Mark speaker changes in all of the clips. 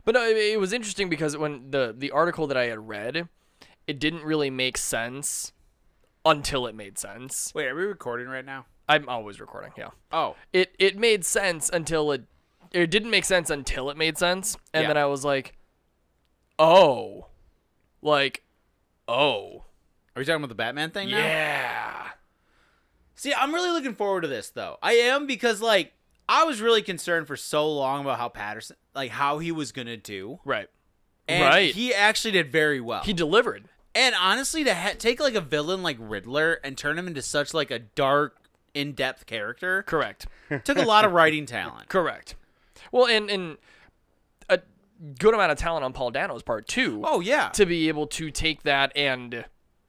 Speaker 1: But no, it was interesting because when the article that I had read, it didn't really make sense until it made sense.
Speaker 2: Wait, are we recording right now?
Speaker 1: I'm always recording, yeah.
Speaker 2: Oh.
Speaker 1: It made sense until it didn't make sense until it made sense. And then I was like, oh. Like, oh.
Speaker 2: Are you talking about the Batman thing now?
Speaker 1: Yeah.
Speaker 2: See, I'm really looking forward to this, though. I am because, like, I was really concerned for so long about how Patterson, like, how he was going to do.
Speaker 1: Right.
Speaker 2: And he actually did very well.
Speaker 1: He delivered.
Speaker 2: And honestly, to take, like, a villain like Riddler and turn him into such, like, a dark, in-depth character.
Speaker 1: Correct.
Speaker 2: Took a lot of writing talent.
Speaker 1: Correct. Well, and a good amount of talent on Paul Dano's part, too.
Speaker 2: Oh, yeah.
Speaker 1: To be able to take that and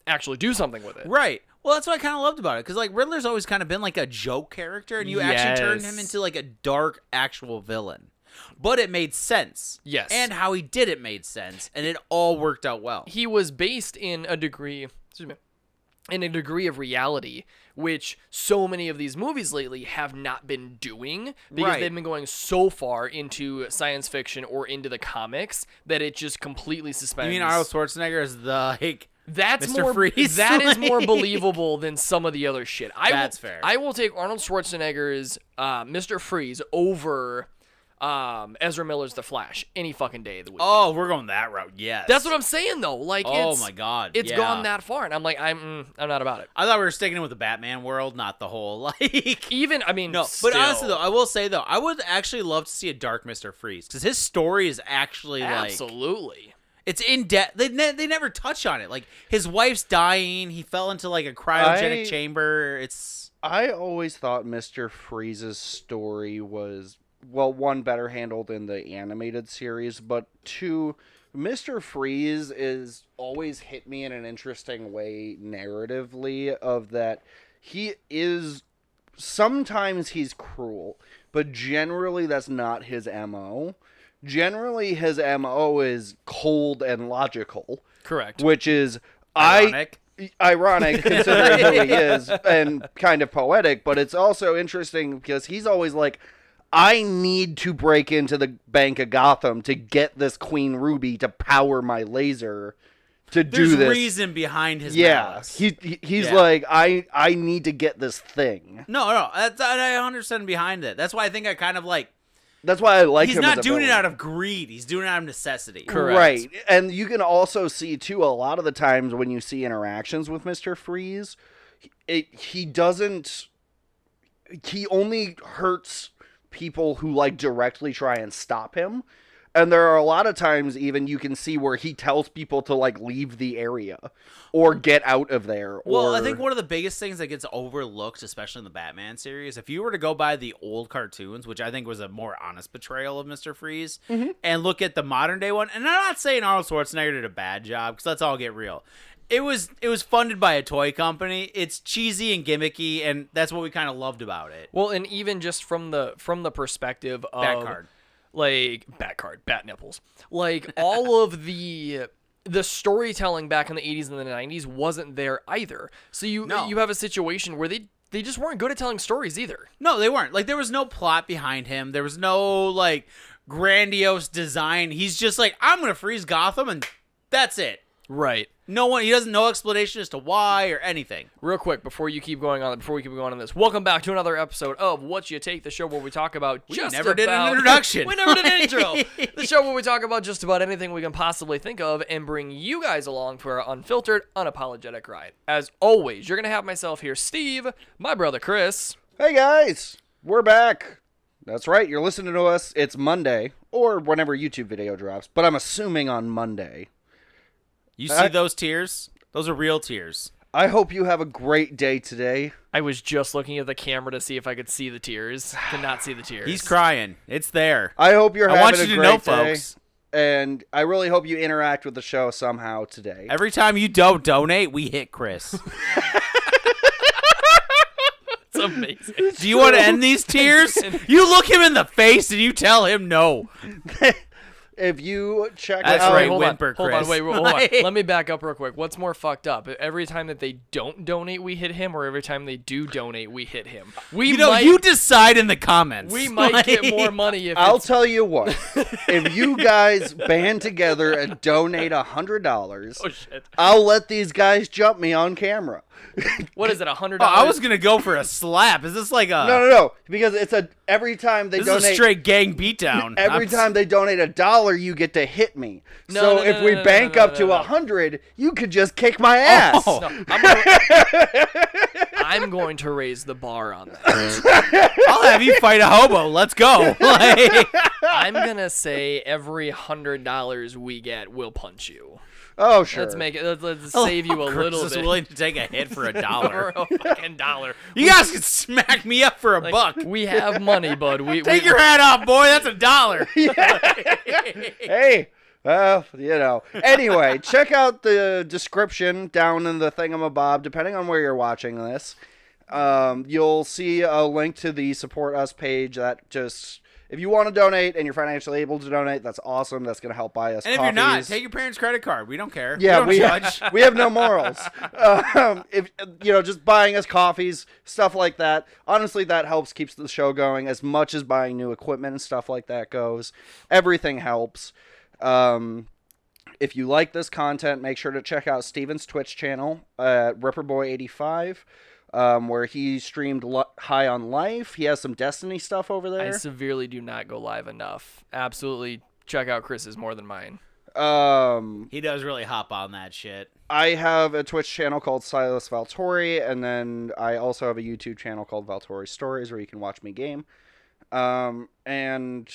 Speaker 1: actually do something with it.
Speaker 2: Right. Well, that's what I kind of loved about it, because like Riddler's always kind of been like a joke character, and you actually turned him into like a dark actual villain. But it made sense.
Speaker 1: Yes.
Speaker 2: And how he did it made sense, and it all worked out well.
Speaker 1: He was based in a degree, of reality, which so many of these movies lately have not been doing, because they've been going so far into science fiction or into the comics that it just completely suspends.
Speaker 2: You mean Arnold Schwarzenegger is the like
Speaker 1: That's
Speaker 2: Mr.
Speaker 1: more
Speaker 2: Freeze?
Speaker 1: That is more believable than some of the other shit.
Speaker 2: That's fair.
Speaker 1: I will take Arnold Schwarzenegger's Mr. Freeze over Ezra Miller's The Flash any fucking day of the week.
Speaker 2: Oh, we're going that route. Yes.
Speaker 1: That's what I'm saying though. Like,
Speaker 2: oh my god,
Speaker 1: it's gone that far, and I'm like, I'm not about it.
Speaker 2: I thought we were sticking with the Batman world, not the whole like.
Speaker 1: Even I mean,
Speaker 2: no,
Speaker 1: still.
Speaker 2: But honestly though, I will say though, I would actually love to see a dark Mr. Freeze, because his story is actually
Speaker 1: absolutely.
Speaker 2: It's in depth. They never touch on it. Like, his wife's dying. He fell into, like, a cryogenic chamber.
Speaker 3: I always thought Mr. Freeze's story was, well, one, better handled in the animated series, but two, Mr. Freeze is always hit me in an interesting way narratively of that he is, sometimes he's cruel, but generally that's not his MO. Generally, his MO is cold and logical.
Speaker 1: Correct.
Speaker 3: Which is
Speaker 2: ironic
Speaker 3: considering who he is, and kind of poetic, but it's also interesting because he's always like, I need to break into the Bank of Gotham to get this Queen Ruby to power my laser to do this.
Speaker 2: There's reason behind his malice.
Speaker 3: He's like, I need to get this thing.
Speaker 2: No, I understand behind it. That's why I think I kind of like.
Speaker 3: That's why I like him.
Speaker 2: He's not doing it out of greed. He's doing it out of necessity.
Speaker 1: Correct.
Speaker 3: Right. And you can also see, too, a lot of the times when you see interactions with Mr. Freeze, he only hurts people who, like, directly try and stop him. And there are a lot of times even you can see where he tells people to, like, leave the area or get out of there.
Speaker 2: Well, I think one of the biggest things that gets overlooked, especially in the Batman series, if you were to go by the old cartoons, which I think was a more honest portrayal of Mr. Freeze, and look at the modern day one, and I'm not saying Arnold Schwarzenegger did a bad job, because let's all get real. It was funded by a toy company. It's cheesy and gimmicky, and that's what we kind of loved about it.
Speaker 1: Well, and even just from the perspective of
Speaker 2: Batcard.
Speaker 1: Like bat nipples, like all of the storytelling back in the 80s and the 90s wasn't there either. So you have a situation where they just weren't good at telling stories either.
Speaker 2: No, they weren't. Like, there was no plot behind him. There was no like grandiose design. He's just like, I'm gonna freeze Gotham, and that's it.
Speaker 1: Right.
Speaker 2: He doesn't know explanation as to why or anything.
Speaker 1: Real quick, before we keep going on this, welcome back to another episode of What You Take, the show where we talk about
Speaker 2: We never did an introduction.
Speaker 1: The show where we talk about just about anything we can possibly think of and bring you guys along for our unfiltered, unapologetic ride. As always, you're going to have myself here, Steve, my brother Chris.
Speaker 3: Hey guys, we're back. That's right, you're listening to us. It's Monday, or whenever YouTube video drops, but I'm assuming on Monday.
Speaker 2: You see those tears? Those are real tears.
Speaker 3: I hope you have a great day today.
Speaker 1: I was just looking at the camera to see if I could see the tears. Did not see the tears.
Speaker 2: He's crying. It's there.
Speaker 3: I hope you're having a great day. I want you to know,
Speaker 2: folks.
Speaker 3: And I really hope you interact with the show somehow today.
Speaker 2: Every time you don't donate, we hit Chris.
Speaker 1: It's amazing.
Speaker 2: Do you want to end these tears? You look him in the face and you tell him no.
Speaker 3: If you check
Speaker 2: That's
Speaker 3: out,
Speaker 2: right,
Speaker 1: hold on,
Speaker 2: whimper,
Speaker 1: hold on,
Speaker 2: Chris.
Speaker 1: wait, hold on. Let me back up real quick. What's more fucked up? Every time that they don't donate, we hit him, or every time they do donate, we hit him?
Speaker 2: You decide in the comments.
Speaker 1: We might get more money if
Speaker 3: I'll tell you what. If you guys band together and donate $100,
Speaker 1: oh shit,
Speaker 3: I'll let these guys jump me on camera.
Speaker 1: what is it? $100?
Speaker 2: Oh, I was gonna go for a slap. Is this like a?
Speaker 3: No, because it's every time they
Speaker 2: This
Speaker 3: donate.
Speaker 2: is a straight gang beatdown.
Speaker 3: Every time they donate $1, you get to hit me.
Speaker 1: No,
Speaker 3: so
Speaker 1: no,
Speaker 3: if
Speaker 1: no,
Speaker 3: we
Speaker 1: no,
Speaker 3: bank
Speaker 1: no,
Speaker 3: up to
Speaker 1: no.
Speaker 3: 100, you could just kick my ass.
Speaker 2: Oh.
Speaker 1: No, I'm going to raise the bar on that.
Speaker 2: I'll have you fight a hobo. Let's go. Like,
Speaker 1: I'm gonna say every $100 we get, we'll punch you.
Speaker 3: Oh, sure.
Speaker 1: Let's make it. Let's save you a
Speaker 2: Chris
Speaker 1: little
Speaker 2: is
Speaker 1: bit.
Speaker 2: willing to take a hit for $1.
Speaker 1: For a fucking $1.
Speaker 2: You guys can smack me up for a buck.
Speaker 1: We have money, bud.
Speaker 2: Take your hat off, boy. That's $1.
Speaker 3: Hey, well, Anyway, check out the description down in the thingamabob, depending on where you're watching this. You'll see a link to the Support Us page that just... If you want to donate and you're financially able to donate, that's awesome. That's going to help buy us
Speaker 2: And if
Speaker 3: coffees.
Speaker 2: you're not, take your parents' credit card. We don't care.
Speaker 3: Yeah,
Speaker 2: we don't judge.
Speaker 3: we have no morals. If just buying us coffees, stuff like that. Honestly, that helps keeps the show going as much as buying new equipment and stuff like that goes. Everything helps. If you like this content, make sure to check out Steven's Twitch channel at Ripperboy85. Where he streamed High on Life. He has some Destiny stuff over there.
Speaker 1: I severely do not go live enough. Absolutely, check out Chris's more than mine.
Speaker 2: He does really hop on that shit.
Speaker 3: I have a Twitch channel called Silas Valtori, and then I also have a YouTube channel called Valtori Stories where you can watch me game. And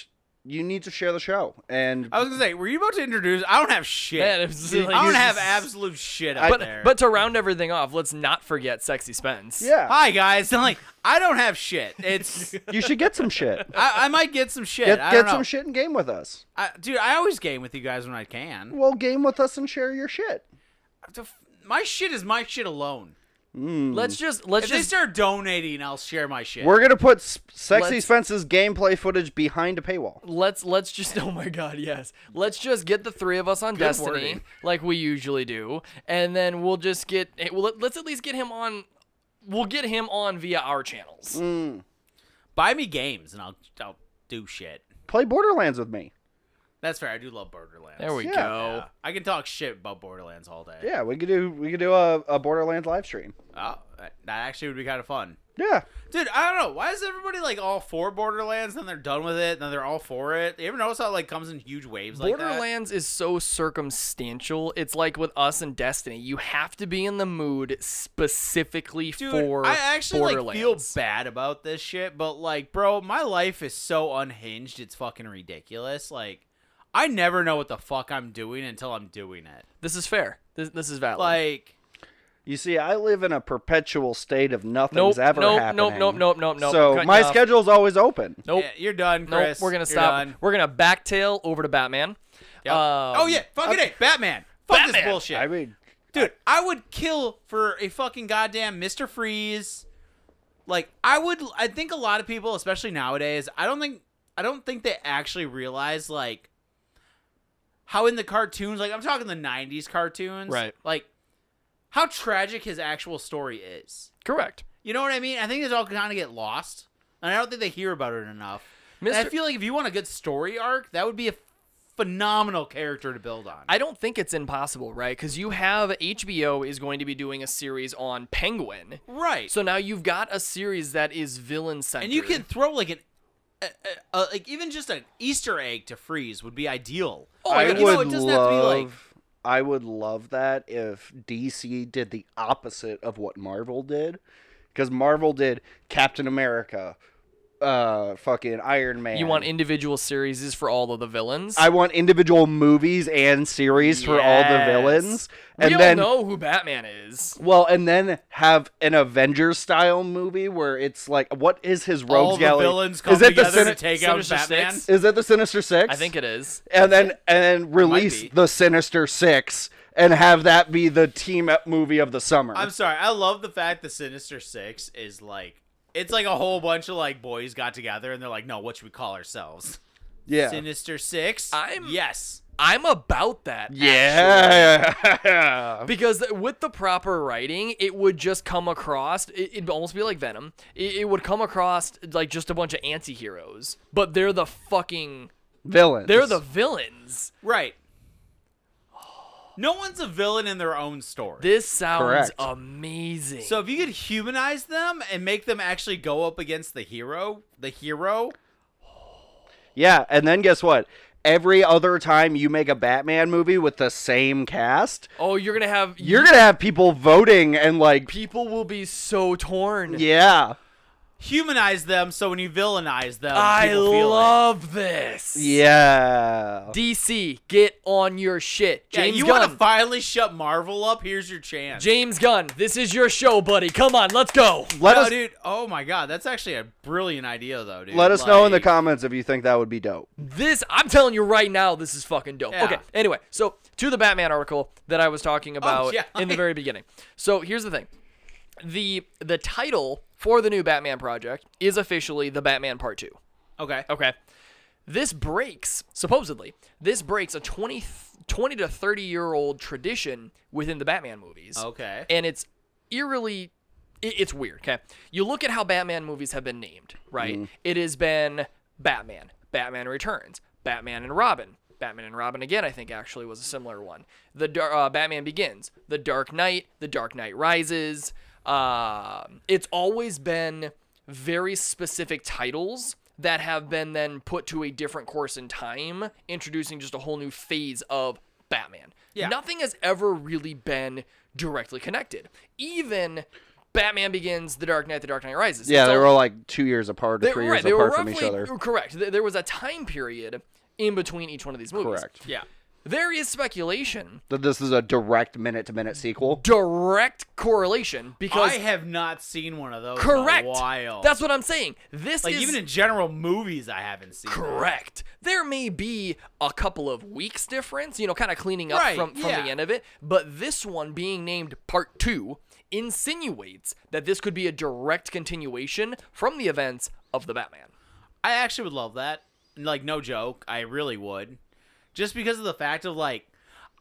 Speaker 3: you need to share the show. And
Speaker 2: I was gonna say, were you about to introduce? I don't have shit.
Speaker 1: Man, it was like-
Speaker 2: I don't have absolute shit out there.
Speaker 1: But to round everything off, let's not forget Sexy Spence.
Speaker 3: yeah,
Speaker 2: Hi guys. I'm like, I don't have shit. It's
Speaker 3: you should get some shit.
Speaker 2: I might get some shit.
Speaker 3: Get
Speaker 2: I don't know.
Speaker 3: some shit and game with us.
Speaker 2: Dude, I always game with you guys when I can.
Speaker 3: Well, game with us and share your shit.
Speaker 2: My shit is my shit alone.
Speaker 1: Let's just
Speaker 2: If they start donating, I'll share my shit.
Speaker 3: We're gonna put Sexy
Speaker 1: Let's-
Speaker 3: Spence's gameplay footage behind a paywall.
Speaker 1: let's just oh my god, yes. Let's just get the three of us on Destiny
Speaker 2: wording.
Speaker 1: like we usually do, and then we'll just get let's at least get him on. We'll get him on via our channels.
Speaker 2: Buy me games and I'll do shit.
Speaker 3: Play Borderlands with me.
Speaker 2: That's fair. I do love Borderlands.
Speaker 1: There we
Speaker 3: Yeah.
Speaker 1: go.
Speaker 2: Yeah. I can talk shit about Borderlands all day.
Speaker 3: Yeah, we could do a Borderlands live stream.
Speaker 2: Oh, that actually would be kind of fun.
Speaker 3: Yeah.
Speaker 2: Dude, I don't know. Why is everybody like all for Borderlands, then they're done with it, then they're all for it? You ever notice how it like comes in huge waves like that?
Speaker 1: Borderlands is so circumstantial. It's like with us and Destiny. You have to be in the mood specifically
Speaker 2: Dude,
Speaker 1: for
Speaker 2: I actually like
Speaker 1: Borderlands.
Speaker 2: feel bad about this shit, but like, bro, my life is so unhinged, it's fucking ridiculous. Like, I never know what the fuck I'm doing until I'm doing it.
Speaker 1: This is fair. This is valid.
Speaker 2: Like,
Speaker 3: You see, I live in a perpetual state of nothing's ever happening.
Speaker 1: Nope.
Speaker 3: So
Speaker 1: Cut
Speaker 3: my
Speaker 1: you off.
Speaker 3: schedule's always open.
Speaker 1: Nope.
Speaker 2: yeah, you're done,
Speaker 1: Nope.
Speaker 2: Chris.
Speaker 1: We're gonna
Speaker 2: You're
Speaker 1: stop.
Speaker 2: done.
Speaker 1: We're gonna backtail over to Batman.
Speaker 2: Yep. Oh yeah, fucking A, Batman. Fuck this
Speaker 1: Batman.
Speaker 2: bullshit.
Speaker 3: I mean,
Speaker 2: Dude, I would kill for a fucking goddamn Mr. Freeze. Like, I think a lot of people, especially nowadays, I don't think they actually realize, like, how in the cartoons, like, I'm talking the 90s cartoons.
Speaker 1: Right.
Speaker 2: Like, how tragic his actual story is.
Speaker 1: Correct.
Speaker 2: You know what I mean? I think it's all kind of get lost. And I don't think they hear about it enough. And I feel like if you want a good story arc, that would be a phenomenal character to build on.
Speaker 1: I don't think it's impossible, right? Because you have HBO is going to be doing a series on Penguin.
Speaker 2: Right.
Speaker 1: So now you've got a series that is villain centered.
Speaker 2: And you can throw like an like even just an Easter egg to Freeze would be ideal.
Speaker 1: Oh,
Speaker 3: I
Speaker 1: my God.
Speaker 2: You know,
Speaker 3: would
Speaker 2: it doesn't have to be like
Speaker 3: I would love that if DC did the opposite of what Marvel did, because Marvel did Captain America, fucking Iron Man.
Speaker 1: You want individual series for all of the villains.
Speaker 3: I want individual movies and series for all the
Speaker 1: Yes.
Speaker 3: villains,
Speaker 1: We
Speaker 3: and
Speaker 1: all
Speaker 3: then
Speaker 1: know who Batman is.
Speaker 3: well, and then have an Avengers style movie where it's like, what is his
Speaker 2: all
Speaker 3: rogues
Speaker 2: the
Speaker 3: gallery?
Speaker 2: villains come
Speaker 3: Is it the
Speaker 2: together to take out
Speaker 1: Sinister
Speaker 2: Batman.
Speaker 1: Six?
Speaker 3: Is it the Sinister Six?
Speaker 1: I think it is.
Speaker 3: And then release
Speaker 2: be.
Speaker 3: the Sinister Six and have that be the team up movie of the summer.
Speaker 2: I'm sorry. I love the fact the Sinister Six is like it's like a whole bunch of like boys got together and they're like, no, what should we call ourselves?
Speaker 3: Yeah.
Speaker 2: Sinister Six. Yes.
Speaker 1: I'm about that.
Speaker 3: Yeah.
Speaker 1: Because with the proper writing, it would just come across, it'd almost be like Venom. It would come across like just a bunch of anti-heroes, but they're the fucking
Speaker 3: Villains.
Speaker 1: They're the villains.
Speaker 2: Right. No one's a villain in their own story.
Speaker 1: This sounds
Speaker 3: Correct.
Speaker 1: amazing.
Speaker 2: So if you could humanize them and make them actually go up against the hero.
Speaker 3: Yeah, and then guess what? Every other time you make a Batman movie with the same cast,
Speaker 1: you're gonna have
Speaker 3: people voting and like
Speaker 1: people will be so torn.
Speaker 3: yeah.
Speaker 2: Humanize them so when you villainize them,
Speaker 1: I
Speaker 2: people feel
Speaker 1: love this.
Speaker 3: Yeah.
Speaker 1: DC, get on your shit. James
Speaker 2: you
Speaker 1: Gunn.
Speaker 2: want to finally shut Marvel up? Here's your chance.
Speaker 1: James Gunn, this is your show, buddy. Come on, let's go.
Speaker 2: Dude. Oh my God, that's actually a brilliant idea, though, dude.
Speaker 3: Let us know in the comments if you think that would be dope.
Speaker 1: I'm telling you right now, this is fucking dope.
Speaker 2: Yeah.
Speaker 1: Okay, anyway, so to the Batman article that I was talking about in the very beginning. So here's the thing. The title for the new Batman project is officially The Batman Part 2.
Speaker 2: Okay.
Speaker 1: Supposedly, this breaks a 20 to 30-year-old tradition within the Batman movies.
Speaker 2: Okay.
Speaker 1: And it's eerily, it's weird, okay? You look at how Batman movies have been named, right? It has been Batman, Batman Returns, Batman and Robin. Batman and Robin again, I think, actually was a similar one. Batman Begins, The Dark Knight, The Dark Knight Rises. It's always been very specific titles that have been then put to a different course in time, introducing just a whole new phase of Batman.
Speaker 2: Yeah.
Speaker 1: Nothing has ever really been directly connected. Even Batman Begins, The Dark Knight Rises.
Speaker 3: Yeah, they were like 2 years apart or 3 years
Speaker 1: they were
Speaker 3: apart from each
Speaker 1: roughly-
Speaker 3: other.
Speaker 1: Correct. There was a time period in between each one of these movies.
Speaker 3: Correct.
Speaker 2: Yeah.
Speaker 1: There is speculation,
Speaker 3: That this is a direct minute-to-minute sequel.
Speaker 1: direct correlation, because
Speaker 2: I have not seen one of those
Speaker 1: correct.
Speaker 2: in a while.
Speaker 1: That's what I'm saying. This
Speaker 2: like
Speaker 1: is
Speaker 2: even in general movies, I haven't seen.
Speaker 1: correct. There may be a couple of weeks difference, kind of cleaning up
Speaker 2: Right,
Speaker 1: from the end of it. But this one being named Part 2 insinuates that this could be a direct continuation from the events of the Batman.
Speaker 2: I actually would love that. Like, no joke, I really would. Just because of the fact of, like,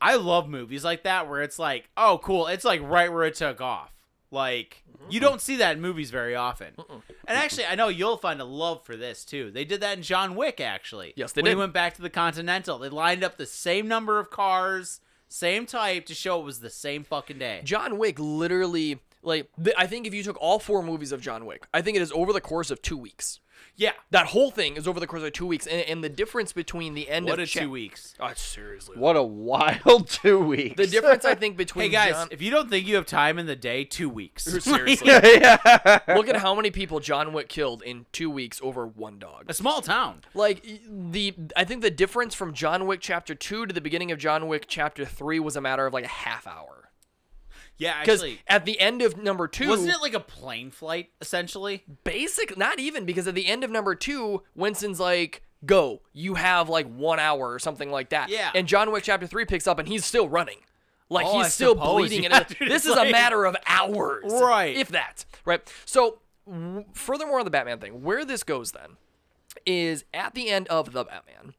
Speaker 2: I love movies like that where it's like, oh, cool, it's like right where it took off. Like, you don't see that in movies very often. And actually, I know you'll find a love for this, too. They did that in John Wick, actually.
Speaker 1: Yes, they
Speaker 2: when
Speaker 1: did.
Speaker 2: he went back to the Continental. They lined up the same number of cars, same type, to show it was the same fucking day.
Speaker 1: John Wick literally, I think if you took all 4 movies of John Wick, I think it is over the course of 2 weeks.
Speaker 2: Yeah.
Speaker 1: That whole thing is over the course of 2 weeks, and the difference between the end
Speaker 2: What
Speaker 1: of
Speaker 2: a 2 weeks.
Speaker 1: Oh, seriously.
Speaker 3: What a wild 2 weeks.
Speaker 1: The difference, I think, between
Speaker 2: Hey, guys, if you don't think you have time in the day, 2 weeks.
Speaker 1: seriously, look at how many people John Wick killed in 2 weeks over one dog.
Speaker 2: A small town.
Speaker 1: Like I think the difference from John Wick Chapter 2 to the beginning of John Wick Chapter 3 was a matter of like a half hour.
Speaker 2: Yeah,
Speaker 1: Because
Speaker 2: actually.
Speaker 1: at the end of number 2,
Speaker 2: Wasn't it like a plane flight, essentially?
Speaker 1: not even, because at the end of number 2, Winston's like, go, you have like 1 hour or something like that.
Speaker 2: Yeah.
Speaker 1: And John Wick Chapter 3 picks up and he's still running. Like,
Speaker 2: Oh,
Speaker 1: he's
Speaker 2: I
Speaker 1: still
Speaker 2: suppose,
Speaker 1: bleeding.
Speaker 2: yeah,
Speaker 1: And
Speaker 2: dude,
Speaker 1: this
Speaker 2: it's
Speaker 1: is a
Speaker 2: like-
Speaker 1: matter of hours.
Speaker 2: Right.
Speaker 1: If that. Right. So, furthermore on the Batman thing, where this goes then is at the end of The Batman,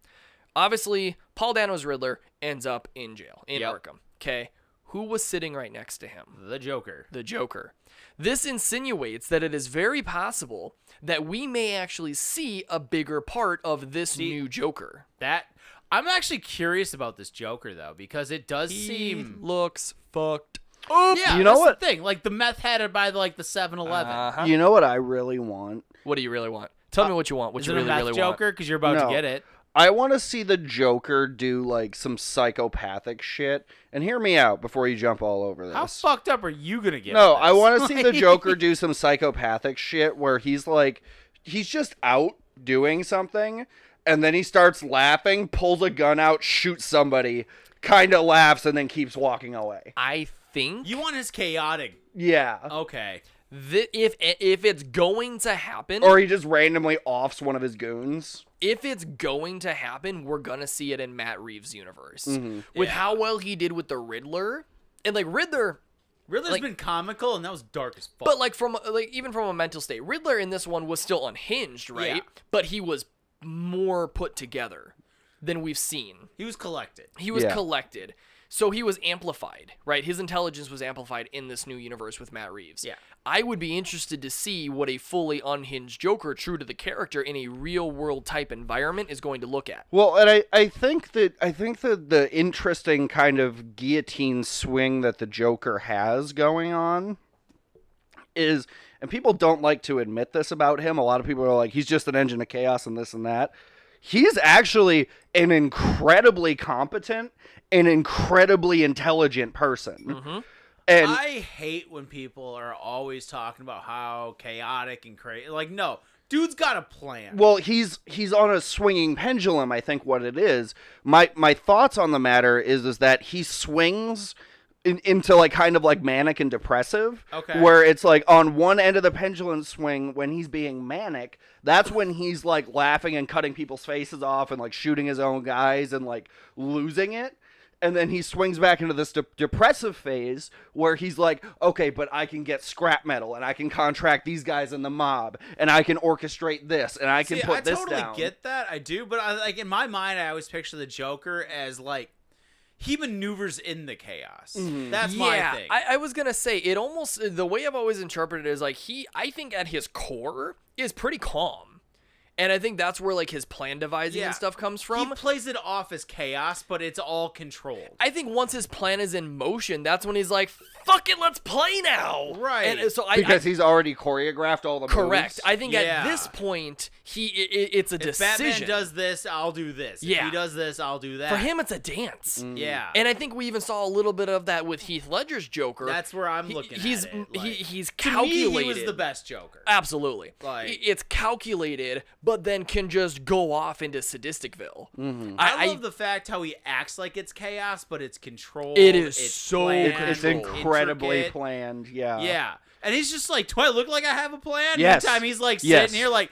Speaker 1: obviously, Paul Dano's Riddler ends up in jail in Arkham. Okay. Who was sitting right next to him?
Speaker 2: The Joker.
Speaker 1: The Joker. This insinuates that it is very possible that we may actually see a bigger part of this new Joker.
Speaker 2: I'm actually curious about this Joker, though, because it does
Speaker 1: He
Speaker 2: seem...
Speaker 1: looks fucked.
Speaker 2: Yeah,
Speaker 3: You know
Speaker 2: that's
Speaker 3: what?
Speaker 2: the thing. Like, the meth headed by, like, the 7-Eleven.
Speaker 1: Uh-huh.
Speaker 3: You know what I really want?
Speaker 1: What do you really want? Tell me what you want. What
Speaker 2: Is
Speaker 1: you
Speaker 2: it
Speaker 1: really,
Speaker 2: a meth
Speaker 1: really want.
Speaker 2: Joker? Because you're about
Speaker 3: No.
Speaker 2: to get it.
Speaker 3: I want to see the Joker do like some psychopathic shit. And hear me out before you jump all over this.
Speaker 2: How fucked up are you going to get
Speaker 3: No,
Speaker 2: with
Speaker 3: I
Speaker 2: this?
Speaker 3: want to see the Joker do some psychopathic shit where he's just out doing something, and then he starts laughing, pulls a gun out, shoots somebody, kind of laughs, and then keeps walking away.
Speaker 1: I think
Speaker 2: You want his chaotic...
Speaker 3: Yeah.
Speaker 2: Okay.
Speaker 1: if it's going to happen,
Speaker 3: Or he just randomly offs one of his goons.
Speaker 1: if it's going to happen, we're going to see it in Matt Reeves' universe.
Speaker 3: Mm-hmm.
Speaker 1: With
Speaker 2: Yeah.
Speaker 1: how well he did with the Riddler. And like Riddler's
Speaker 2: Been comical, and that was dark as fuck.
Speaker 1: but even from a mental state, Riddler in this one was still unhinged, right?
Speaker 2: Yeah.
Speaker 1: But he was more put together than we've seen.
Speaker 2: He was collected.
Speaker 1: He was collected. So he was amplified, right? His intelligence was amplified in this new universe with Matt Reeves.
Speaker 2: Yeah.
Speaker 1: I would be interested to see what a fully unhinged Joker, true to the character, in a real-world type environment is going to look at.
Speaker 3: Well, and I think that the interesting kind of guillotine swing that the Joker has going on is, and people don't like to admit this about him, a lot of people are like, he's just an engine of chaos and this and that. He's actually an incredibly competent and incredibly intelligent person.
Speaker 1: Mm-hmm.
Speaker 3: And
Speaker 2: I hate when people are always talking about how chaotic and crazy. Like, no, dude's got a plan.
Speaker 3: well, he's on a swinging pendulum, I think what it is. My thoughts on the matter is that he swings into like kind of like manic and depressive.
Speaker 2: Okay.
Speaker 3: Where it's like on one end of the pendulum swing when he's being manic, that's when he's like laughing and cutting people's faces off and like shooting his own guys and like losing it. And then he swings back into this depressive phase where he's like, okay, but I can get scrap metal and I can contract these guys in the mob and I can orchestrate this and I can put this down.
Speaker 2: I totally get that. I do. But like in my mind, I always picture the Joker as like, he maneuvers in the chaos.
Speaker 3: Mm-hmm.
Speaker 2: That's my thing.
Speaker 1: I was going to say, it almost, the way I've always interpreted it is like, I think at his core is pretty calm. And I think that's where like his plan devising and stuff comes from.
Speaker 2: He plays it off as chaos, but it's all controlled.
Speaker 1: I think once his plan is in motion, that's when he's like, fuck it, let's play now.
Speaker 2: Right.
Speaker 1: And so
Speaker 3: because he's already choreographed all the
Speaker 1: correct.
Speaker 3: moves.
Speaker 1: I think at this point, it's a
Speaker 2: If
Speaker 1: decision.
Speaker 2: Batman does this, I'll do this.
Speaker 1: Yeah.
Speaker 2: If he does this, I'll do that.
Speaker 1: For him, it's a dance.
Speaker 2: Yeah.
Speaker 1: And I think we even saw a little bit of that with Heath Ledger's Joker.
Speaker 2: That's where I'm looking
Speaker 1: he's,
Speaker 2: at it. Like,
Speaker 1: he's
Speaker 2: to
Speaker 1: calculated.
Speaker 2: me, he was the best Joker.
Speaker 1: Absolutely.
Speaker 2: Like-
Speaker 1: It's calculated, but then can just go off into Sadisticville.
Speaker 3: Mm-hmm.
Speaker 2: I love the fact how he acts like it's chaos, but it's controlled.
Speaker 1: It is
Speaker 2: it's
Speaker 1: so
Speaker 2: planned,
Speaker 3: It's
Speaker 1: controlled.
Speaker 3: incredibly
Speaker 2: intricate.
Speaker 3: planned. Yeah.
Speaker 2: Yeah. And he's just like, do I look like I have a plan?
Speaker 3: Yes.
Speaker 2: Meantime, he's like
Speaker 3: Yes.
Speaker 2: sitting here like,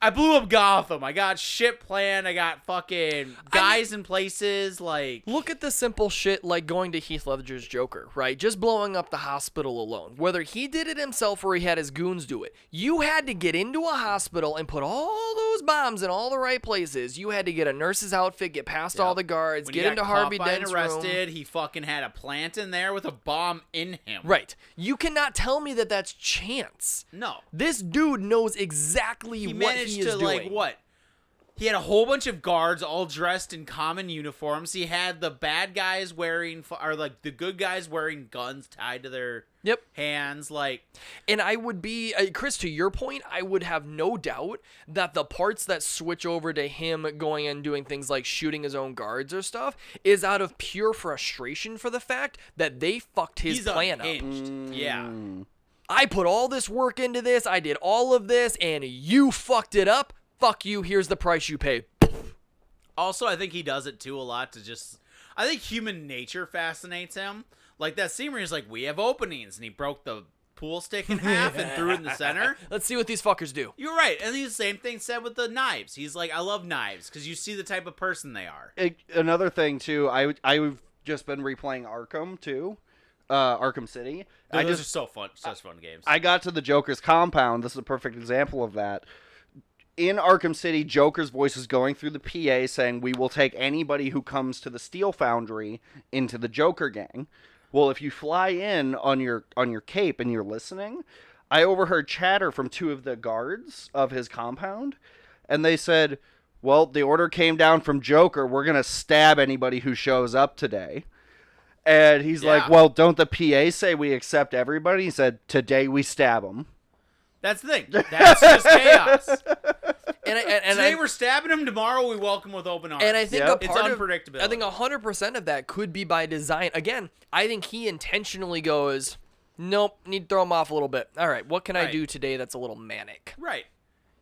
Speaker 2: I blew up Gotham. I got shit planned. I got fucking guys in places. Like,
Speaker 1: Look at the simple shit like going to Heath Ledger's Joker, right? Just blowing up the hospital alone. Whether he did it himself or he had his goons do it. You had to get into a hospital and put all those bombs in all the right places. You had to get a nurse's outfit, get past all the guards,
Speaker 2: when
Speaker 1: get
Speaker 2: he
Speaker 1: into
Speaker 2: got
Speaker 1: Harvey
Speaker 2: caught by
Speaker 1: Dent's
Speaker 2: and arrested,
Speaker 1: room.
Speaker 2: he fucking had a plant in there with a bomb in him.
Speaker 1: Right. You cannot tell me that that's chance.
Speaker 2: No.
Speaker 1: This dude knows exactly
Speaker 2: He
Speaker 1: what
Speaker 2: managed
Speaker 1: he is
Speaker 2: to,
Speaker 1: doing.
Speaker 2: like, what? He had a whole bunch of guards all dressed in common uniforms. He had the bad guys wearing, or like the good guys wearing guns tied to their hands. Like,
Speaker 1: And I would be, Chris, to your point, I would have no doubt that the parts that switch over to him going and doing things like shooting his own guards or stuff is out of pure frustration for the fact that they fucked his
Speaker 2: he's
Speaker 1: plan up.
Speaker 2: unhinged. Yeah.
Speaker 1: I put all this work into this, I did all of this, and you fucked it up. Fuck you, here's the price you pay.
Speaker 2: Also, I think he does it too a lot to just, I think human nature fascinates him. Like that scene where he's like, we have openings, and he broke the pool stick in half and threw it in the center.
Speaker 1: Let's see what these fuckers do.
Speaker 2: You're right. And the same thing said with the knives. He's like, I love knives because you see the type of person they are.
Speaker 3: Another thing too, I've just been replaying Arkham too, Arkham City.
Speaker 2: Those are so fun, such fun games.
Speaker 3: I got to the Joker's compound. This is a perfect example of that. In Arkham City, Joker's voice is going through the PA saying, we will take anybody who comes to the Steel Foundry into the Joker gang. Well, if you fly in on your cape and you're listening, I overheard chatter from two of the guards of his compound, and they said, well, the order came down from Joker. We're going to stab anybody who shows up today. And he's like, well, don't the PA say we accept everybody? He said, today we stab them.
Speaker 2: That's the thing. That's just chaos.
Speaker 1: And
Speaker 2: Today we're stabbing him. Tomorrow we welcome with open arms.
Speaker 1: And I think
Speaker 3: Yep.
Speaker 1: a part
Speaker 2: It's
Speaker 1: of,
Speaker 2: unpredictability.
Speaker 1: I think 100% of that could be by design. Again, I think he intentionally goes, nope, need to throw him off a little bit. All right, what can I
Speaker 2: Right.
Speaker 1: do today that's a little manic?
Speaker 2: Right.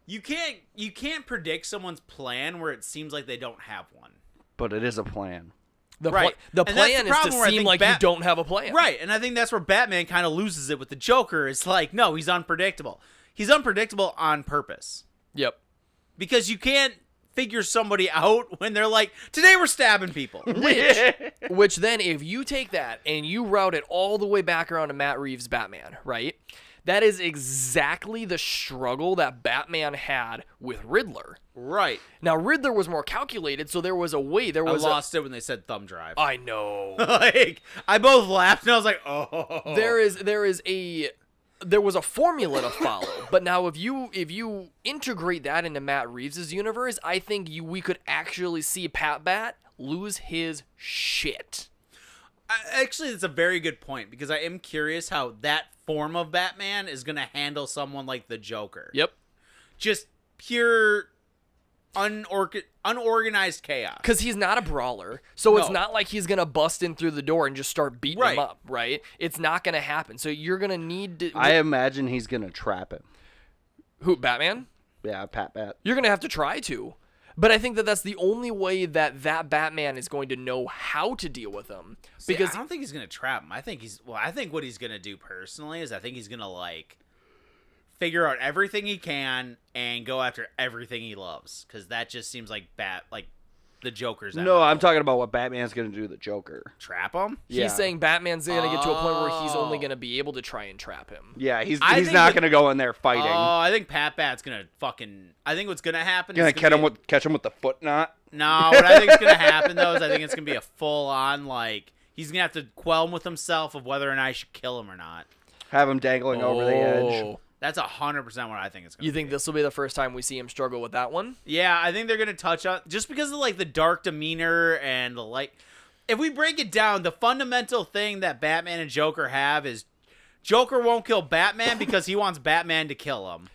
Speaker 2: You can't predict someone's plan where it seems like they don't have one.
Speaker 3: But it is a plan.
Speaker 1: The
Speaker 2: Right.
Speaker 1: the
Speaker 2: And that's the
Speaker 1: plan is to
Speaker 2: problem where I
Speaker 1: seem
Speaker 2: think
Speaker 1: like you don't have a plan.
Speaker 2: Right, and I think that's where Batman kind of loses it with the Joker. It's like, no, he's unpredictable. He's unpredictable on purpose.
Speaker 1: Yep.
Speaker 2: Because you can't figure somebody out when they're like, today we're stabbing people.
Speaker 1: Which then, if you take that and you route it all the way back around to Matt Reeves' Batman, right? That is exactly the struggle that Batman had with Riddler.
Speaker 2: Right.
Speaker 1: Now, Riddler was more calculated, so there was a way. There was
Speaker 2: I lost it when they said thumb drive.
Speaker 1: I know.
Speaker 2: Like, I both laughed, and I was like, oh.
Speaker 1: There was a formula to follow, but now if you integrate that into Matt Reeves' universe, I think we could actually see Pat Bat lose his shit.
Speaker 2: Actually, that's a very good point, because I am curious how that form of Batman is going to handle someone like the Joker.
Speaker 1: Yep.
Speaker 2: Just pure unorganized chaos.
Speaker 1: Because he's not a brawler, so it's
Speaker 2: No.
Speaker 1: not like he's going to bust in through the door and just start beating
Speaker 2: Right.
Speaker 1: him up, right? It's not going to happen. So you're going to need to...
Speaker 3: I imagine he's gonna trap him.
Speaker 1: Who, Batman?
Speaker 3: Yeah, Pat Bat.
Speaker 1: You're going to have to try to. But I think that that's the only way that Batman is going to know how to deal with him.
Speaker 2: See,
Speaker 1: Because
Speaker 2: I don't think he's going to trap him. I think what he's going to do personally is I think he's going to, like, figure out everything he can and go after everything he loves. Because that just seems like the Joker's
Speaker 3: No,
Speaker 2: MO.
Speaker 3: I'm talking about what Batman's gonna do to the Joker.
Speaker 2: Trap him?
Speaker 3: Yeah.
Speaker 1: he's saying Batman's going to get to a point where he's only
Speaker 2: Oh.
Speaker 1: going to be able to try and trap him.
Speaker 3: Yeah, he's
Speaker 2: I
Speaker 3: not
Speaker 2: think
Speaker 3: gonna go in there fighting.
Speaker 2: Oh, I think Pat Bat's going to fucking... I think what's going to happen
Speaker 3: Gonna
Speaker 2: is...
Speaker 3: catch him with the foot knot.
Speaker 2: No, what I think is going to happen, though, is I think it's going to be a full-on, like... He's going to have to quell him with himself of whether or not I should kill him or not.
Speaker 3: Have him dangling over the edge.
Speaker 1: Oh.
Speaker 2: That's 100% what I think it's going to be.
Speaker 1: You think this will be the first time we see him struggle with that one?
Speaker 2: Yeah, I think they're going to touch on... Just because of, like, the dark demeanor and the, like... If we break it down, the fundamental thing that Batman and Joker have is Joker won't kill Batman because he wants Batman to kill him.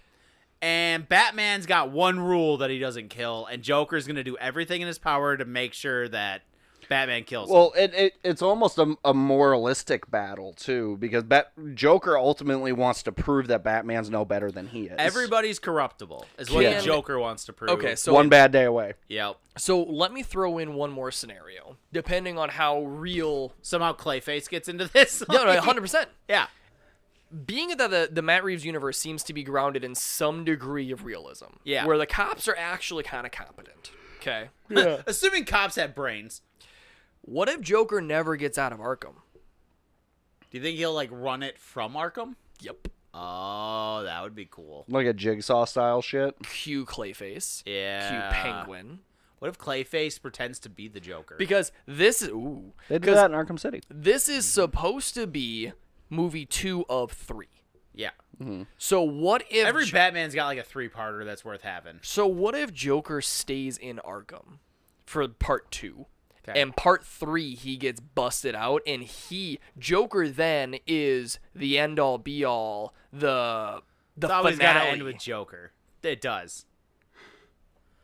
Speaker 2: And Batman's got one rule that he doesn't kill, and Joker's going to do everything in his power to make sure that Batman kills him.
Speaker 3: Well, it's almost a moralistic battle too, because Joker ultimately wants to prove that Batman's no better than he is.
Speaker 2: Everybody's corruptible, is what
Speaker 3: Yeah.
Speaker 2: the Joker wants to prove.
Speaker 1: Okay, so
Speaker 3: one bad day away.
Speaker 2: Yep.
Speaker 1: So let me throw in one more scenario, depending on how real.
Speaker 2: Somehow Clayface gets into this.
Speaker 1: No, 100%.
Speaker 2: Yeah.
Speaker 1: Being that the Matt Reeves universe seems to be grounded in some degree of realism,
Speaker 2: Yeah.
Speaker 1: where the cops are actually kind of competent. Okay.
Speaker 2: Assuming cops have brains.
Speaker 1: What if Joker never gets out of Arkham?
Speaker 2: Do you think he'll, like, run it from Arkham?
Speaker 1: Yep.
Speaker 2: Oh, that would be cool.
Speaker 3: Like a Jigsaw style shit.
Speaker 1: Cue Clayface.
Speaker 2: Yeah.
Speaker 1: Cue Penguin.
Speaker 2: What if Clayface pretends to be the Joker?
Speaker 1: Because this is ooh.
Speaker 3: They did
Speaker 1: 'cause
Speaker 3: that in Arkham City.
Speaker 1: this is supposed to be movie 2 of 3.
Speaker 2: Yeah.
Speaker 1: So what if
Speaker 2: Every Batman's got, like, a 3-parter that's worth having.
Speaker 1: So what if Joker stays in Arkham for part 2?
Speaker 2: Okay.
Speaker 1: And part 3 he gets busted out, and Joker then is the end all be all, the
Speaker 2: It's always got to
Speaker 1: finale.
Speaker 2: end with Joker. It does.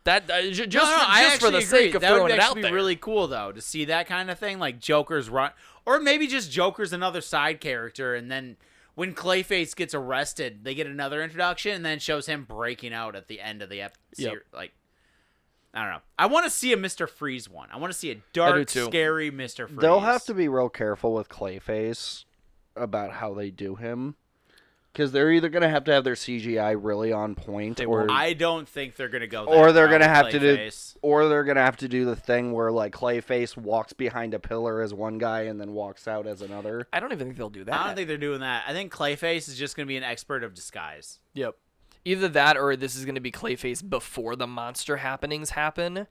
Speaker 1: That just
Speaker 2: I
Speaker 1: for the
Speaker 2: actually
Speaker 1: sake
Speaker 2: agree.
Speaker 1: of
Speaker 2: That
Speaker 1: throwing
Speaker 2: would
Speaker 1: it out
Speaker 2: actually
Speaker 1: there.
Speaker 2: be really cool, though, to see that kind of thing, like Joker's run, or maybe just Joker's another side character, and then when Clayface gets arrested, they get another introduction, and then it shows him breaking out at the end of the episode.
Speaker 1: Yep.
Speaker 2: Like, I don't know. I want to see a Mr. Freeze one. I want to see a dark,
Speaker 1: too.
Speaker 2: scary Mr. Freeze.
Speaker 3: They'll have to be real careful with Clayface about how they do him, because they're either gonna have to have their CGI really on point, or
Speaker 2: I don't think they're gonna go.
Speaker 3: or
Speaker 2: that
Speaker 3: they're
Speaker 2: route
Speaker 3: gonna
Speaker 2: with
Speaker 3: have to do,
Speaker 2: Clayface.
Speaker 3: or they're gonna have to do the thing where like Clayface walks behind a pillar as one guy and then walks out as another.
Speaker 1: I don't even think they'll do that.
Speaker 2: I don't think they're doing that. I think Clayface is just gonna be an expert of disguise.
Speaker 1: Yep. Either that or this is going to be Clayface before the monster happenings happen.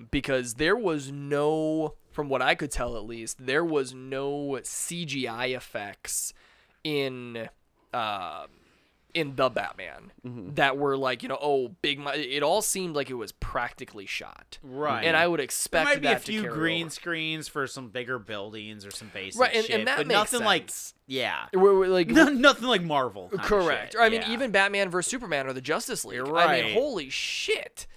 Speaker 1: Because there was no, from what I could tell at least, there was no CGI effects in the Batman that were like, it all seemed like it was practically shot.
Speaker 2: Right.
Speaker 1: And I would
Speaker 2: There
Speaker 1: expect
Speaker 2: might be a
Speaker 1: that to
Speaker 2: few
Speaker 1: carry
Speaker 2: green
Speaker 1: over.
Speaker 2: screens for some bigger buildings or some basic
Speaker 1: Right,
Speaker 2: shit,
Speaker 1: and that
Speaker 2: but
Speaker 1: makes
Speaker 2: nothing like
Speaker 1: sense.
Speaker 2: yeah,
Speaker 1: We're like,
Speaker 2: nothing like Marvel. kind of
Speaker 1: correct.
Speaker 2: shit.
Speaker 1: I mean,
Speaker 2: Yeah.
Speaker 1: even Batman vs Superman or the Justice League.
Speaker 2: You're
Speaker 1: I
Speaker 2: right.
Speaker 1: mean, holy shit.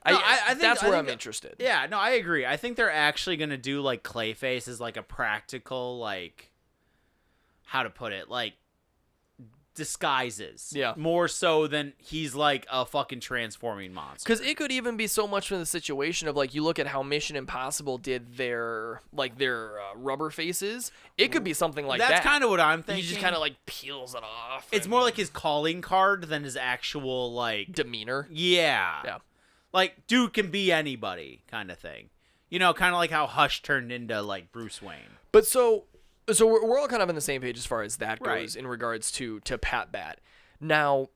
Speaker 2: No, I think
Speaker 1: that's where I'm
Speaker 2: that-
Speaker 1: interested.
Speaker 2: Yeah, no, I agree. I think they're actually gonna do like Clayface as like a practical, like, how to put it, like disguises.
Speaker 1: Yeah.
Speaker 2: More so than he's like a fucking transforming monster.
Speaker 1: Because it could even be so much from the situation of like you look at how Mission Impossible did their rubber faces. It could be something like that.
Speaker 2: That's kind of what I'm thinking.
Speaker 1: He just kind of like peels it off.
Speaker 2: It's
Speaker 1: and
Speaker 2: more like his calling card than his actual like.
Speaker 1: demeanor.
Speaker 2: Yeah.
Speaker 1: Yeah.
Speaker 2: Like dude can be anybody kind of thing. You know, kind of like how Hush turned into like Bruce Wayne.
Speaker 1: But so So we're all kind of on the same page as far as that goes
Speaker 2: Right.
Speaker 1: in regards to Pat Bat. Now,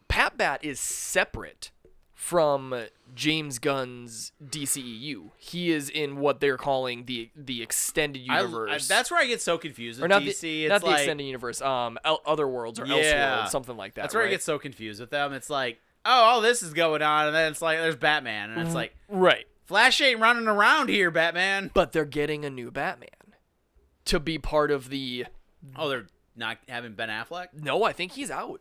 Speaker 1: Pat Bat is separate from James Gunn's DCEU. He is in what they're calling the extended universe.
Speaker 2: That's where I get so confused with
Speaker 1: or not
Speaker 2: DC.
Speaker 1: the,
Speaker 2: It's
Speaker 1: not the
Speaker 2: like,
Speaker 1: extended universe. Other worlds or Elseworlds, something like that.
Speaker 2: That's where
Speaker 1: right?
Speaker 2: I get so confused with them. It's like, oh, all this is going on, and then it's like, there's Batman, and it's like,
Speaker 1: right.
Speaker 2: Flash ain't running around here, Batman.
Speaker 1: But they're getting a new Batman to be part of the.
Speaker 2: Oh, they're not having Ben Affleck?
Speaker 1: No, I think he's out.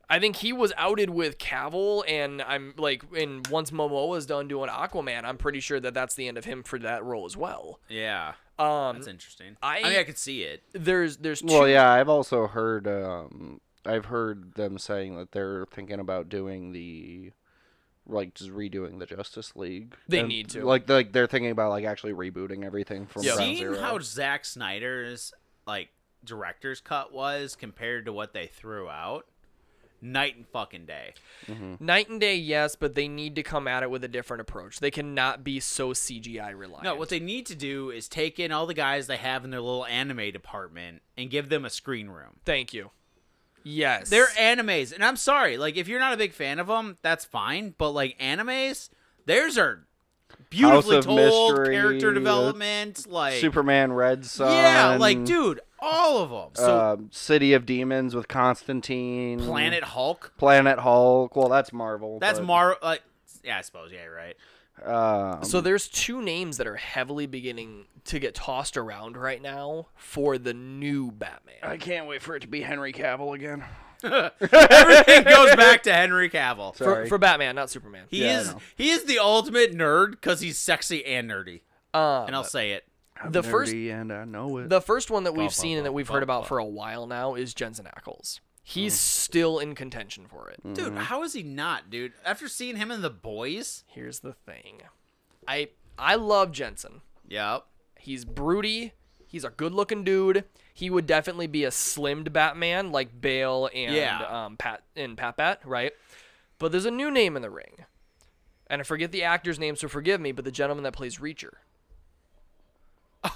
Speaker 1: I think he was outed with Cavill, and I'm like, and once Momoa's done doing Aquaman, I'm pretty sure that that's the end of him for that role as well.
Speaker 2: Yeah. That's interesting. I mean, I could see it.
Speaker 1: There's two.
Speaker 3: Well, yeah, I've also heard. I've heard them saying that they're thinking about doing just redoing the Justice League.
Speaker 1: They need to.
Speaker 3: Like they're thinking about like actually rebooting everything from ground
Speaker 2: Seeing
Speaker 3: zero.
Speaker 2: how Zack Snyder's like director's cut was compared to what they threw out, night and fucking day.
Speaker 1: Night and day, yes, but they need to come at it with a different approach. They cannot be so CGI reliant.
Speaker 2: No, what they need to do is take in all the guys they have in their little anime department and give them a screen room.
Speaker 1: Thank you. Yes.
Speaker 2: They're animes, and I'm sorry, like if you're not a big fan of them, that's fine. But like animes, theirs are beautifully
Speaker 3: House of
Speaker 2: told,
Speaker 3: Mystery,
Speaker 2: character development, like
Speaker 3: Superman Red Sun.
Speaker 2: yeah, like dude, all of them. So
Speaker 3: City of Demons with Constantine.
Speaker 2: Planet Hulk,
Speaker 3: Planet Hulk. Well, that's Marvel.
Speaker 2: that's
Speaker 3: but,
Speaker 2: Like yeah, I suppose yeah, right.
Speaker 1: So there's two names that are heavily beginning to get tossed around right now for the new Batman.
Speaker 3: I can't wait for it to be Henry Cavill again.
Speaker 2: Everything goes back to Henry Cavill.
Speaker 3: Sorry.
Speaker 1: For Batman, not Superman.
Speaker 2: He
Speaker 3: Yeah, I
Speaker 2: is
Speaker 3: know.
Speaker 2: he is the ultimate nerd because he's sexy and nerdy, and I'll say it.
Speaker 3: I'm
Speaker 1: the
Speaker 3: nerdy
Speaker 1: first-
Speaker 3: and I know it.
Speaker 1: The first one that we've seen and that we've heard about for a while now is Jensen Ackles. He's still in contention for it.
Speaker 2: Dude, how is he not, dude? After seeing him in The Boys?
Speaker 1: Here's the thing. I love Jensen.
Speaker 2: Yep.
Speaker 1: He's broody. He's a good-looking dude. He would definitely be a slimmed Batman like Bale and Pat Bat, right? But there's a new name in the ring. And I forget the actor's name, so forgive me, but the gentleman that plays Reacher.
Speaker 2: Oh,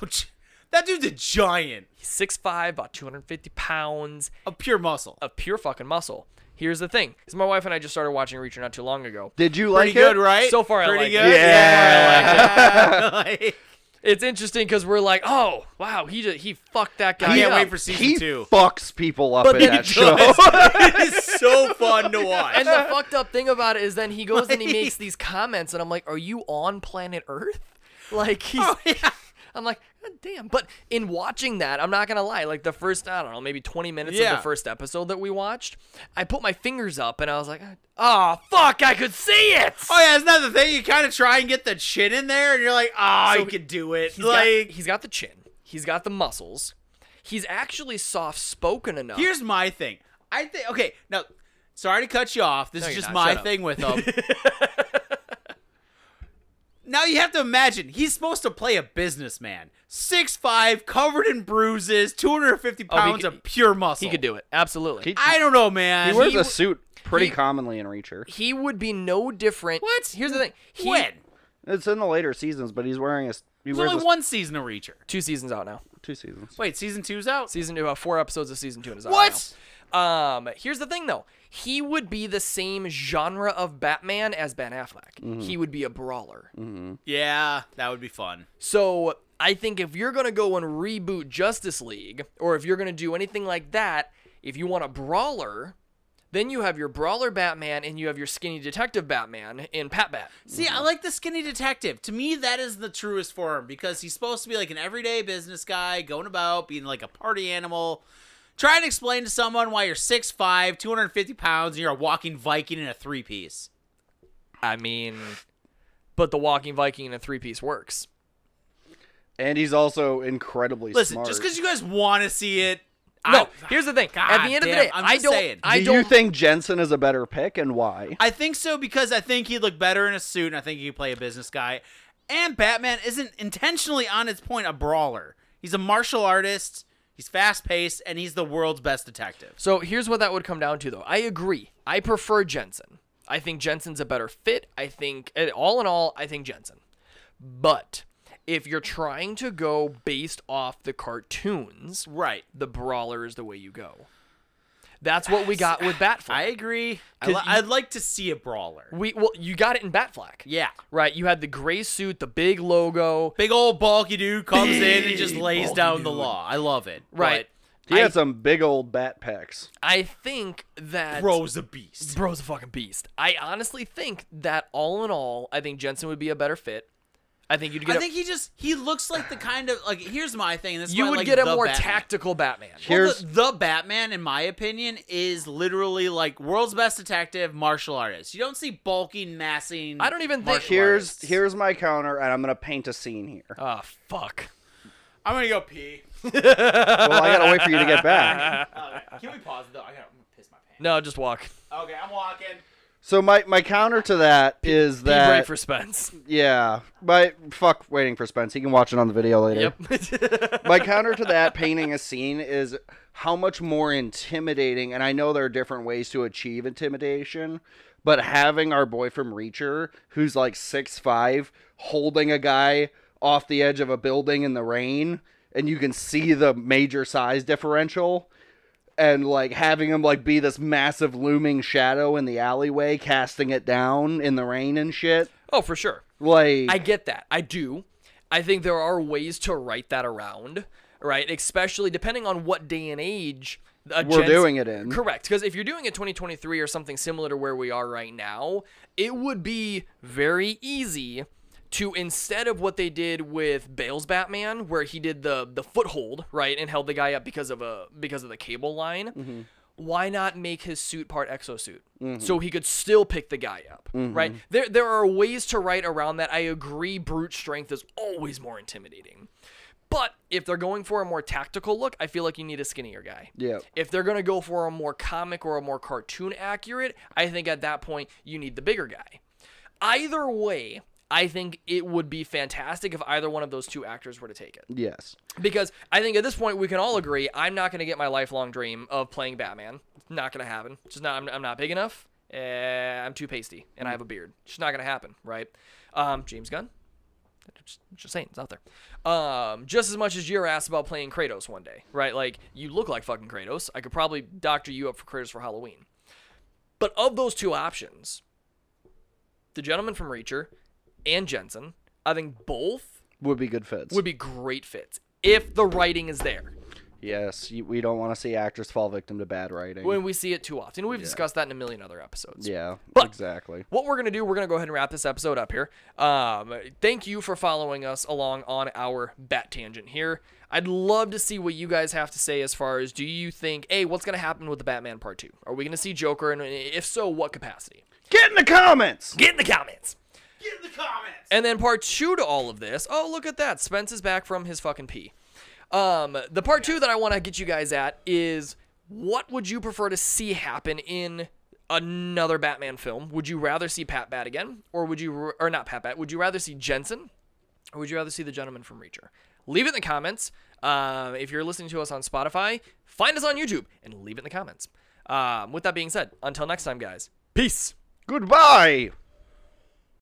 Speaker 2: that dude's a giant.
Speaker 1: He's 6'5", about 250 pounds
Speaker 2: Of pure muscle.
Speaker 1: of pure fucking muscle. Here's the thing. Because my wife and I just started watching Reacher not too long ago.
Speaker 3: Did you
Speaker 2: Pretty
Speaker 3: like
Speaker 2: good,
Speaker 3: it?
Speaker 2: right?
Speaker 1: So far, I
Speaker 2: Pretty
Speaker 1: like
Speaker 2: good.
Speaker 1: it.
Speaker 2: Yeah. Like,
Speaker 1: It's interesting because we're like, oh, wow, he fucked that guy
Speaker 2: I can't
Speaker 1: up.
Speaker 2: wait for season
Speaker 3: He
Speaker 2: 2.
Speaker 3: fucks people up
Speaker 1: But
Speaker 3: in
Speaker 1: he
Speaker 3: that show.
Speaker 2: It is so fun to watch.
Speaker 1: And the fucked up thing about it is then he goes and he makes these comments, and I'm like, are you on planet Earth? Like, he's...
Speaker 2: Oh, yeah.
Speaker 1: I'm like, God damn. But in watching that, I'm not going to lie, like the first, I don't know, maybe 20 minutes of
Speaker 2: Yeah.
Speaker 1: the first episode that we watched, I put my fingers up and I was like, oh, fuck, I could see it.
Speaker 2: Oh, yeah, it's not the thing. You kind of try and get the chin in there, and you're like, oh,
Speaker 1: So
Speaker 2: you can do it.
Speaker 1: He's got the chin. He's got the muscles. He's actually soft-spoken enough.
Speaker 2: Here's my thing. I think, okay, now, sorry to cut you off. This
Speaker 1: No,
Speaker 2: is
Speaker 1: you're
Speaker 2: just
Speaker 1: not.
Speaker 2: my
Speaker 1: Shut up.
Speaker 2: thing with him. Now you have to imagine, he's supposed to play a businessman. 6'5", covered in bruises, 250 pounds of pure muscle.
Speaker 1: He could do it. Absolutely.
Speaker 2: I don't know, man.
Speaker 3: He wears
Speaker 1: He
Speaker 3: a
Speaker 1: w-
Speaker 3: suit pretty
Speaker 1: he-
Speaker 3: commonly in Reacher.
Speaker 1: He would be no different.
Speaker 2: What?
Speaker 1: Here's the thing.
Speaker 2: When?
Speaker 3: It's in the later seasons, but he's wearing a. He
Speaker 2: There's
Speaker 3: wears
Speaker 2: only one season of Reacher.
Speaker 1: 2 seasons out now.
Speaker 3: 2 seasons.
Speaker 2: Wait, season 2's out?
Speaker 1: Season 2, about 4 episodes of season 2 is out
Speaker 2: What?
Speaker 1: now. Here's the thing, though. He would be the same genre of Batman as Ben Affleck. He would be a brawler.
Speaker 2: Yeah, that would be fun.
Speaker 1: So I think if you're going to go and reboot Justice League, or if you're going to do anything like that, if you want a brawler, then you have your brawler Batman and you have your skinny detective Batman in Pat Bat.
Speaker 2: See, I like the skinny detective. To me, that is the truest form because he's supposed to be like an everyday business guy going about, being like a party animal. Try and explain to someone why you're 6'5", 250 pounds, and you're a walking Viking in a 3-piece.
Speaker 1: I mean, but the walking Viking in a 3-piece works.
Speaker 3: And he's also incredibly
Speaker 2: Listen,
Speaker 3: smart.
Speaker 2: just because you guys want to see it,
Speaker 1: No, here's the thing. At the end of the
Speaker 2: damn,
Speaker 1: day,
Speaker 2: I'm
Speaker 1: I
Speaker 2: just
Speaker 1: don't.
Speaker 2: saying.
Speaker 1: I
Speaker 3: Do
Speaker 1: don't
Speaker 3: you think Jensen is a better pick, and why?
Speaker 2: I think so because I think he'd look better in a suit, and I think he could play a business guy. And Batman isn't intentionally on its point a brawler. He's a martial artist. He's fast-paced, and he's the world's best detective.
Speaker 1: So here's what that would come down to, though. I agree. I prefer Jensen. I think Jensen's a better fit. I think, all in all, I think Jensen. But if you're trying to go based off the cartoons,
Speaker 2: Right.
Speaker 1: the brawler is the way you go. That's what we got with Batfleck.
Speaker 2: I agree.
Speaker 1: 'Cause
Speaker 2: I'd like to see a brawler.
Speaker 1: Well, you got it in Batfleck.
Speaker 2: Yeah.
Speaker 1: Right, you had the gray suit, the big logo.
Speaker 2: Big old bulky dude comes in and just
Speaker 1: Big
Speaker 2: lays
Speaker 1: bulky
Speaker 2: down the
Speaker 1: dude.
Speaker 2: law. I love it.
Speaker 1: Right.
Speaker 3: He had some big old bat pecs.
Speaker 1: I think that...
Speaker 2: Bro's a beast.
Speaker 1: Bro's a fucking beast. I honestly think that all in all, I think Jensen would be a better fit. I think you'd get.
Speaker 2: I think he looks like the kind of like. Here's my thing. And this is
Speaker 1: you
Speaker 2: why I
Speaker 1: would
Speaker 2: like
Speaker 1: get a
Speaker 2: the
Speaker 1: more
Speaker 2: Batman.
Speaker 1: tactical Batman.
Speaker 2: Well, the Batman, in my opinion, is literally like world's best detective, martial artist. You don't see bulky, massing.
Speaker 1: I don't even think.
Speaker 3: Here's my counter, and I'm gonna paint a scene here.
Speaker 1: Oh fuck.
Speaker 2: I'm gonna go pee.
Speaker 3: Well, I gotta wait for you to get back.
Speaker 2: Can we pause it though? I'm gonna piss my pants.
Speaker 1: No, just walk.
Speaker 2: Okay, I'm walking.
Speaker 3: So my counter to that is
Speaker 1: Be
Speaker 3: that
Speaker 1: break for Spence.
Speaker 3: yeah, fuck waiting for Spence. He can watch it on the video later.
Speaker 1: Yep.
Speaker 3: My counter to that painting a scene is how much more intimidating, and I know there are different ways to achieve intimidation, but having our boy from Reacher, who's like 6'5", holding a guy off the edge of a building in the rain, and you can see the major size differential, and like having him like be this massive looming shadow in the alleyway, casting it down in the rain and shit.
Speaker 1: Oh, for sure.
Speaker 3: Like,
Speaker 1: I get that. I do. I think there are ways to write that around, right? Especially depending on what day and age
Speaker 3: we're doing it in.
Speaker 1: Correct. Because if you're doing it 2023 or something similar to where we are right now, it would be very easy to, instead of what they did with Bale's Batman, where he did the foothold, right, and held the guy up because of the cable line, why not make his suit part exosuit so he could still pick the guy up, right? There are ways to write around that. I agree, brute strength is always more intimidating. But if they're going for a more tactical look, I feel like you need a skinnier guy.
Speaker 3: Yeah.
Speaker 1: If they're going to go for a more comic or a more cartoon accurate, I think at that point you need the bigger guy. Either way, I think it would be fantastic if either one of those two actors were to take it.
Speaker 3: Yes.
Speaker 1: Because I think at this point we can all agree I'm not going to get my lifelong dream of playing Batman. It's not going to happen. It's just not. I'm not big enough. I'm too pasty, and I have a beard. It's just not going to happen, right? James Gunn. Just saying, it's out there. Just as much as you're asked about playing Kratos one day, right? Like, you look like fucking Kratos. I could probably doctor you up for Kratos for Halloween. But of those two options, the gentleman from Reacher and Jensen, I think both
Speaker 3: Would be good fits.
Speaker 1: would be great fits if the writing is there.
Speaker 3: Yes, we don't want to see actors fall victim to bad writing.
Speaker 1: When we see it too often. We've discussed that in a million other episodes.
Speaker 3: Yeah,
Speaker 1: But
Speaker 3: exactly.
Speaker 1: What we're going to do, we're going to go ahead and wrap this episode up here. Thank you for following us along on our Bat Tangent here. I'd love to see what you guys have to say as far as, do you think, hey, what's going to happen with the Batman Part 2? Are we going to see Joker, and if so, what capacity?
Speaker 3: Get in the comments!
Speaker 1: Get in the comments!
Speaker 2: Get in the comments.
Speaker 1: And then part 2 to all of this, oh, look at that. Spence is back from his fucking pee. The part 2 that I want to get you guys at is, what would you prefer to see happen in another Batman film? Would you rather see Pat Bat again? Or would you, or not Pat Bat, would you rather see Jensen? Or would you rather see the gentleman from Reacher? Leave it in the comments. If you're listening to us on Spotify, find us on YouTube and leave it in the comments. With that being said, until next time, guys, peace.
Speaker 3: Goodbye!